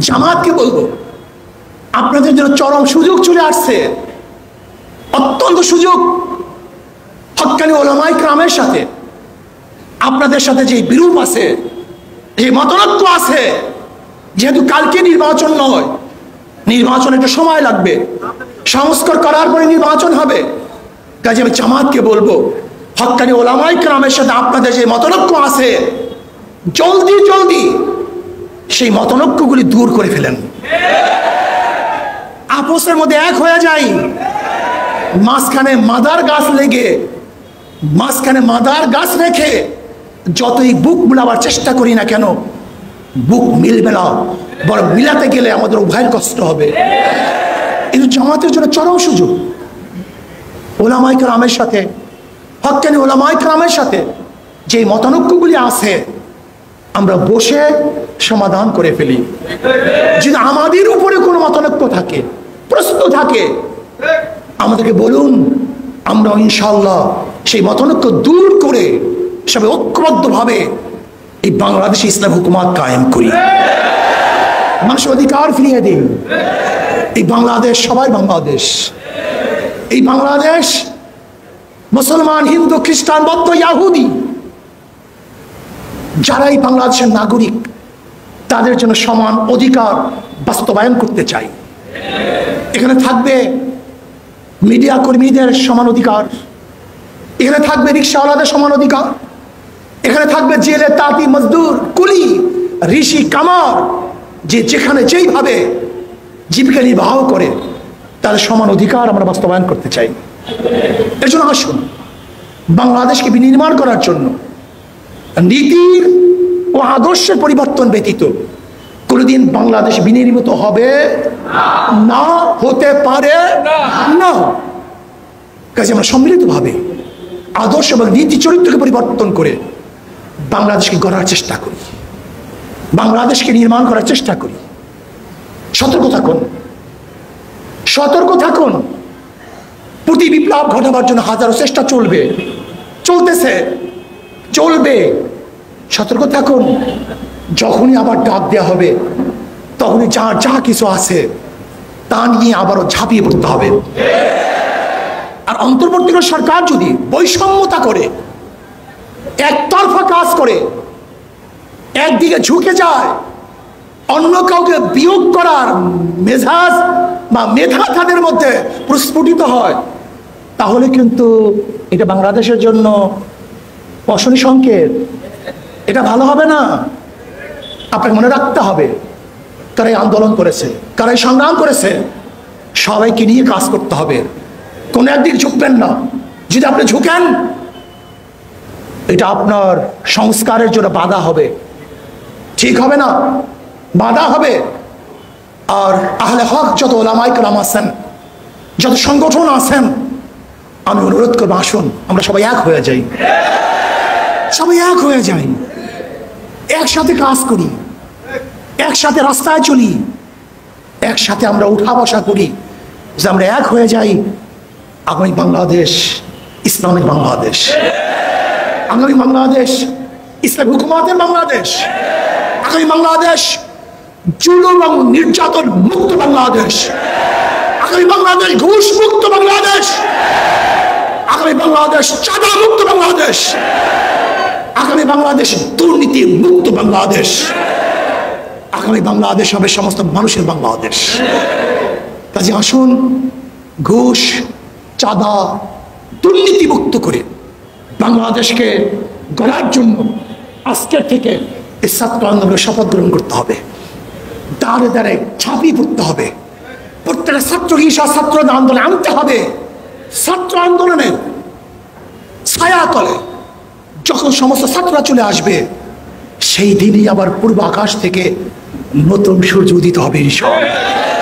জামাতকে বলবো, আপনাদের জন্য চরম সুযোগ চলে আসছে, অত্যন্ত সুযোগ। হক্কানি ওলামায়ে কেরামের সাথে আপনাদের সাথে যে বিরূপ আছে, যে মতনৈক্য আছে, যেহেতু কালকে নির্বাচন নয়, নির্বাচন একটু সময় লাগবে, সংস্কার করার পরে নির্বাচন হবে। কাজে আমি জামাতকে বলবো, হক্কানি ওলামায়ে কেরামের সাথে আপনাদের যে মতনৈক্য আছে, জলদি জলদি সেই মতনৈক্যগুলি দূর করে ফেলেন, আপসের মধ্যে এক হয়ে যাই। মাঝখানে মাদার গাছ লেগে, মাঝখানে মাদার গাছ রেখে যতই বুক মিলাবার চেষ্টা করি না কেন, বুক মিলবে না, বড় মিলাতে গেলে আমাদের উভয়ের কষ্ট হবে। কিন্তু জামাতের জন্য চরম সুযোগ। ওলামায়ে কেরামের সাথে, হক্কানি ওলামায়ে কেরামের সাথে যে মতানৈক্যগুলি আছে, আমরা বসে সমাধান করে ফেলি। যদি আমাদের উপরে কোনো মতানৈক্য থাকে, প্রশ্ন থাকে, আমাদেরকে বলুন, আমরা ইনশাআল্লাহ সেই মতানৈক্য দূর করে সবাই ঐক্যবদ্ধভাবে এই বাংলাদেশে ইসলাম হুকুমত কায়েম করি, মানুষের অধিকার ফিরিয়ে দিই। এই বাংলাদেশ সবাই বাংলাদেশ, এই বাংলাদেশ মুসলমান, হিন্দু, খ্রিস্টান, বৌদ্ধ, ইহুদি যারা এই বাংলাদেশের নাগরিক, তাদের জন্য সমান অধিকার বাস্তবায়ন করতে চাই। এখানে থাকবে মিডিয়া কর্মীদের সমান অধিকার, এখানে থাকবে রিক্সাওয়ালাদের সমান অধিকার, এখানে থাকবে জেলে তাঁতি, মজদুর, কুলি, ঋষি, কামার, যে যেখানে যেইভাবে জীবিকা নির্বাহ করে, তাদের সমান অধিকার আমরা বাস্তবায়ন করতে চাই। এর জন্য আসুন, বাংলাদেশকে বিনির্মাণ করার জন্য নীতির ও আদর্শের পরিবর্তন ব্যতীত কোনোদিন বাংলাদেশ বিনির্মিত হবে না, হতে পারে না। কাজে আমরা সম্মিলিতভাবে আদর্শ এবং নীতি চরিত্রকে পরিবর্তন করে বাংলাদেশকে গড়ার চেষ্টা করি, বাংলাদেশকে নির্মাণ করার চেষ্টা করি। সতর্ক থাকুন, সতর্ক থাকুন। প্রতি বিপ্লব ঘটাবার জন্য হাজারো চেষ্টা চলবে, চলতেছে, চলবে। সতর্ক থাকুন। যখনই আবার ডাক দেওয়া হবে, তখনই যা যা কিছু আছে তা নিয়ে আবারও ঝাঁপিয়ে পড়তে হবে। আর অন্তর্বর্তীকালীন সরকার যদি বৈষম্যতা করে, একতরফা কাজ করে, একদিকে ঝুঁকে যায়, অন্য কাউকে বিয়োগ করার মেজাজ বা মেধা তাদের মধ্যে প্রস্ফুটিত হয়, তাহলে কিন্তু এটা বাংলাদেশের জন্য অশনি সংকেত, এটা ভালো হবে না। আপনাকে মনে রাখতে হবে, কারাই আন্দোলন করেছে, কারাই সংগ্রাম করেছে, সবাইকে নিয়ে কাজ করতে হবে। কোনো একদিক ঝুঁকবেন না। যদি আপনি ঝুঁকেন, এটা আপনার সংস্কারের জন্য বাধা হবে, ঠিক হবে না, বাধা হবে। আর আহলে হক যত ওলামায়ে কেরাম আছেন, যত সংগঠন আছেন, আমি অনুরোধ করবো, আসুন আমরা সবাই এক হয়ে যাই, সবাই এক হয়ে যাই, একসাথে কাজ করি, একসাথে রাস্তায় চলি, একসাথে আমরা উঠা বসা করি, যে আমরা এক হয়ে যাই। আগামী বাংলাদেশ ইসলামিক বাংলাদেশ, আগামী বাংলাদেশ ইসলাম হুকুমতের বাংলাদেশ, আগামী বাংলাদেশ জুলুম এবং নির্যাতন মুক্ত বাংলাদেশ, আগামী বাংলাদেশ ঘুষ মুক্ত বাংলাদেশ, আগামী বাংলাদেশ চাঁদা মুক্ত বাংলাদেশ, আগামী বাংলাদেশ দুর্নীতি মুক্ত বাংলাদেশ, আগামী বাংলাদেশ হবে সমস্ত মানুষের বাংলাদেশ। কাজে আসুন, ঘুষ, চাঁদা, দুর্নীতি মুক্ত করে বাংলাদেশকে গড়ার জন্য আজকের থেকে এই ছাত্র আন্দোলনের শপথ গ্রহণ করতে হবে, দাঁড়ে দাঁড়ে ঝাঁপিয়ে পড়তে হবে, প্রত্যেকটা ছাত্র হিসাবে ছাত্র আন্দোলনে আনতে হবে। ছাত্র আন্দোলনের ছায়া তলে যখন সমস্ত ছাত্ররা চলে আসবে, সেই দিনই আবার পূর্ব আকাশ থেকে নতুন সূর্য উদিত হবে ইনশাআল্লাহ।